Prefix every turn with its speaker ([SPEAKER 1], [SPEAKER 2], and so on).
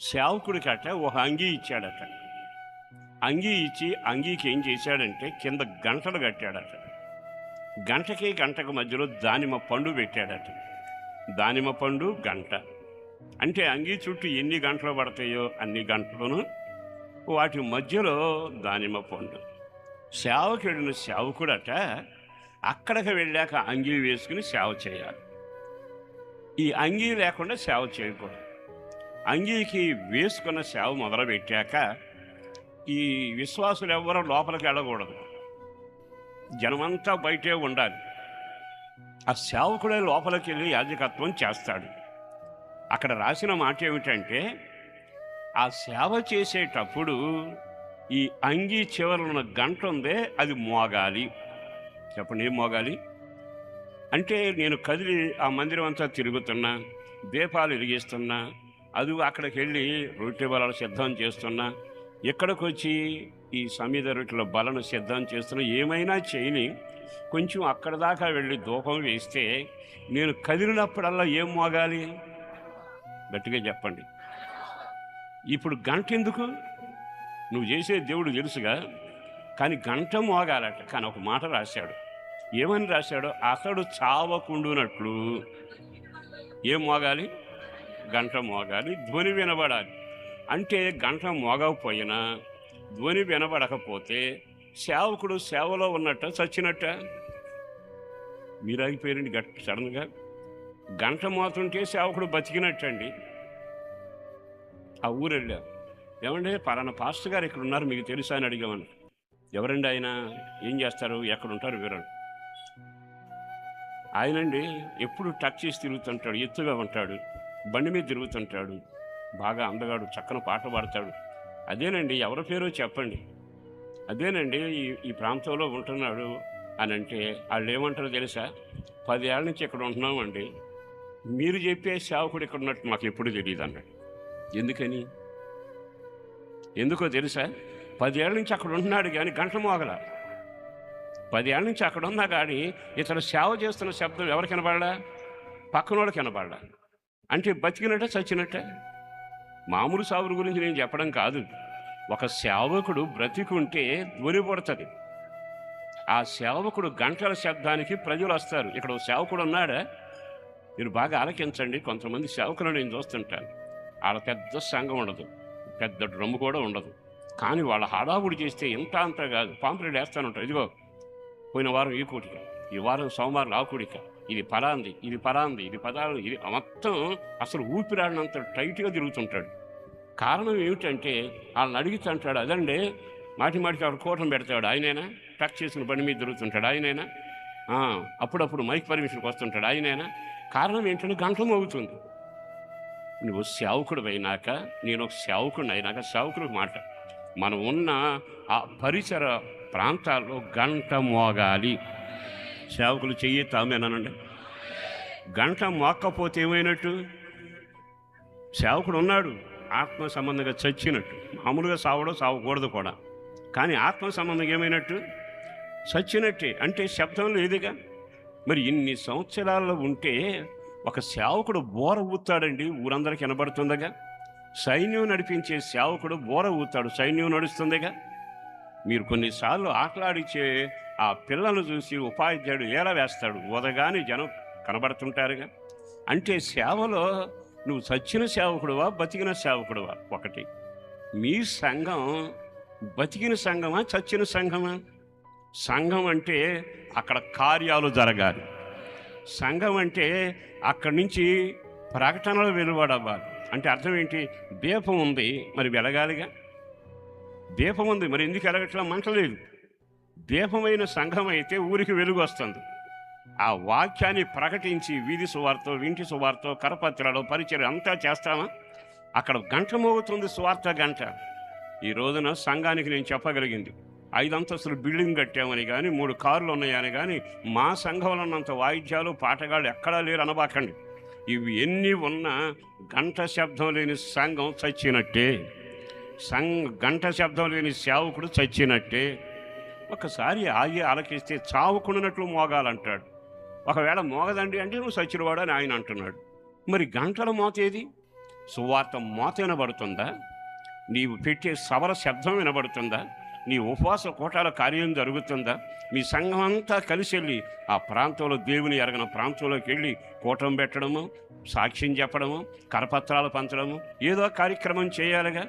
[SPEAKER 1] సేవకుడికట ఒక అంగీ ఇచ్చాడట. అంగీ ఇచ్చి అంగీకి ఏం చేశాడంటే కింద గంటలు కట్టాడట. గంటకి గంటకు మధ్యలో దానిమ్మ పండు పెట్టాడట. దానిమ్మ పండు గంట అంటే అంగీ చుట్టూ ఎన్ని గంటలు పడతాయో అన్ని గంటలను వాటి మధ్యలో దానిమ్మ పండు. సేవకుడట అక్కడికి వెళ్ళాక అంగీ వేసుకుని సేవ చేయాలి. ఈ అంగీ లేకుండా సేవ చేయకూడదు. అంగీకి వేసుకున్న సేవ మొదలుపెట్టాక ఈ విశ్వాసులు ఎవ్వరూ లోపలికి వెళ్ళకూడదు. జనమంతా బయటే ఉండాలి. ఆ సేవకుడే లోపలికి వెళ్ళి యాజకత్వం చేస్తాడు. అక్కడ రాసిన మాట ఏమిటంటే ఆ సేవ చేసేటప్పుడు ఈ అంగీ చివరన ఉన్న గంట ఉందే అది మోగాలి. చెప్పండి, ఏం మోగాలి అంటే నేను కదిలి ఆ మందిరం అంతా తిరుగుతున్నా, దీపాలు వెలిగిస్తున్నా, అది అక్కడికి వెళ్ళి రొట్టె బలను సిద్ధం చేస్తున్నా, ఇక్కడికి వచ్చి ఈ సమిధ రొట్టెల బలను సిద్ధం చేస్తున్నా, ఏమైనా చేయని కొంచెం అక్కడ దాకా వెళ్ళి ధూపం వేస్తే నేను కదిలినప్పుడల్లా ఏం మోగాలి? గట్టిగా చెప్పండి. ఇప్పుడు గంట ఎందుకు? నువ్వు చేసే దేవుడు తెలుసుగా, కానీ గంట మోగాలట. కానీ ఒక మాట రాశాడు. ఏమని రాశాడో, అతడు చావకుండునట్లు ఏం మోగాలి? గంట మోగాలి, ధ్వని వినబడాలి. అంటే గంట మోగకపోయినా ధ్వని వినబడకపోతే సేవకుడు సేవలో ఉన్నట్ట చచ్చినట్ట? మీరు ఆగిపోయారండి సడన్గా. గంట మోతుంటే సేవకుడు బతికినట్టండి. ఆ ఊరు వెళ్ళా, ఏమంటే పలానా పాస్టర్ గారు ఇక్కడ ఉన్నారు, మీకు తెలుసా అని అడిగామని. ఎవరండి ఆయన? ఏం చేస్తారు, ఎక్కడుంటారు వీరని? ఆయనండి ఎప్పుడు టచ్ చేసి తిరుగుతుంటాడు, ఎత్తుగా ఉంటాడు, బండి మీద తిరుగుతుంటాడు, బాగా అందగాడు, చక్కన పాట పాడతాడు. అదేనండి. ఎవరి పేరో చెప్పండి. అదేనండి ఈ ప్రాంతంలో ఉంటున్నాడు అని అంటే వాళ్ళు ఏమంటారో తెలుసా? 10 ఏళ్ళ నుంచి ఇక్కడ ఉంటున్నామండి, మీరు చెప్పే సేవకుడు ఇక్కడ ఉన్నట్టు మాకు ఎప్పుడు తెలియదు అన్నాడు. ఎందుకో తెలుసా? 10 ఏళ్ళ నుంచి అక్కడ ఉంటున్నాడు కానీ గంట మోగల. 10 ఏళ్ళ నుంచి అక్కడ ఉన్నా కానీ ఇతను సేవ చేస్తున్న శబ్దం ఎవరికి వినబడలా? పక్కనోళ్ళకి వినబడలా. అంటే బతికినట్ట చచ్చినట్ట? మామూలు సావుల గురించి నేను చెప్పడం కాదు. ఒక సేవకుడు బ్రతికుంటే ధ్వని పడుతుంది. ఆ సేవకుడు గంటల శబ్దానికి ప్రజలు వస్తారు. ఇక్కడ ఒక సేవకుడు ఉన్నాడా? మీరు బాగా ఆలకించండి. కొంతమంది సేవకులను నేను చూస్తుంటాను, వాళ్ళ పెద్ద సంఘం ఉండదు, పెద్ద డ్రమ్ము కూడా ఉండదు, కానీ వాళ్ళ హడావుడి చేస్తే ఇంత అంతా కాదు. పాంప్లెట్ వేస్తాను ఉంటారు. ఇదిగో పోయిన వారం ఈ కూటిక, ఈ వారం సోమవారం ఆ కూడిక, ఇది పలాంది, ఇది పలాంది, ఇది పదాలు, ఇది మొత్తం అసలు ఊపిరాడినంత టైట్గా తిరుగుతుంటాడు. కారణం ఏమిటంటే వాళ్ళని అడుగుతుంటాడు, అదండి మాటికి ఆవిడ కూటం పెడతాడు ఆయనైనా, టచ్ చేసిన బండి మీద తిరుగుతుంటాడు ఆయనైనా, అప్పుడప్పుడు మైక్ పర్మిషన్కి వస్తుంటాడు ఆయనైనా. కారణం ఏంటంటే గంటలు మోగుతుంది. నువ్వు సేవకుడు అయినాక, నేను ఒక సేవకుడిని అయినాక, సేవకుడికి మాట, మనం ఉన్న ఆ పరిసర ప్రాంతాల్లో గంట మోగాలి. సేవకులు చెయ్యి తామేనానండి. గంట మోక్కపోతే ఏమైనట్టు? సేవకుడు ఉన్నాడు, ఆత్మ సంబంధంగా చచ్చినట్టు. మామూలుగా సావకూడదు కూడా, కానీ ఆత్మ సంబంధంగా ఏమైనట్టు? చచ్చినట్టే. అంటే శబ్దం లేదుగా. మరి ఇన్ని సంవత్సరాల్లో ఉంటే ఒక సేవకుడు బోర ఊతాడండి, ఊరందరికీ వినబడుతుందిగా. సైన్యం నడిపించే సేవకుడు బోర ఊతాడు, సైన్యం నడుస్తుందిగా. మీరు కొన్నిసార్లు ఆటలాడిచ్చే ఆ పిల్లలను చూసి ఉపాధ్యాయుడు ఏల వేస్తాడు, ఉదగానే జనం కనబడుతుంటారుగా. అంటే సేవలో నువ్వు చచ్చిన సేవకుడువా, బతికిన సేవకుడువా? ఒకటి, మీ సంఘం బతికిన సంఘమా, చచ్చిన సంఘమా? సంఘం అంటే అక్కడ కార్యాలు జరగాలి. సంఘం అంటే అక్కడి నుంచి ప్రకటనలు వెలువడవ్వాలి. అంటే అర్థం ఏంటి? దీపం ఉంది, మరి వెలగాలిగా. దీపం ఉంది, మరి ఎందుకు వెలగట్లా? మంట లేదు. దీపమైన సంఘం అయితే ఊరికి వెలుగు వస్తుంది. ఆ వాక్యాన్ని ప్రకటించి వీధి సువార్త, ఇంటి సువార్త, కరపత్రాలు, పరిచయం అంతా చేస్తామా? అక్కడ గంట మోగుతుంది, సువార్త గంట. ఈ రోజున సంఘానికి నేను చెప్పగలిగింది, 5 అంతస్తులు బిల్డింగ్ కట్టామని కానీ, 3 కార్లు ఉన్నాయని కానీ, మా సంఘంలో ఉన్నంత వాయిద్యాలు పాటగాళ్ళు ఎక్కడా లేరు అనబాకండి. ఇవి ఎన్ని ఉన్నా గంట శబ్దం లేని సంఘం చచ్చినట్టే. గంట శబ్దం లేని సేవకుడు చచ్చినట్టే. ఒకసారి ఆగి ఆలకిస్తే చావుకున్నట్లు సువార్త మోత వినబడుతుందా? నీవు పెట్టే సవర శబ్దం వినబడుతుందా? నీ ఉపవాస కోటాల కార్యం జరుగుతుందా? మీ సంఘం అంతా కలిసి వెళ్ళి ఆ ప్రాంతంలో, దేవుని ఎరగన ప్రాంతంలోకి వెళ్ళి కూటం పెట్టడము, సాక్ష్యం చెప్పడము, కరపత్రాలు పంచడము, ఏదో కార్యక్రమం చేయాలిగా.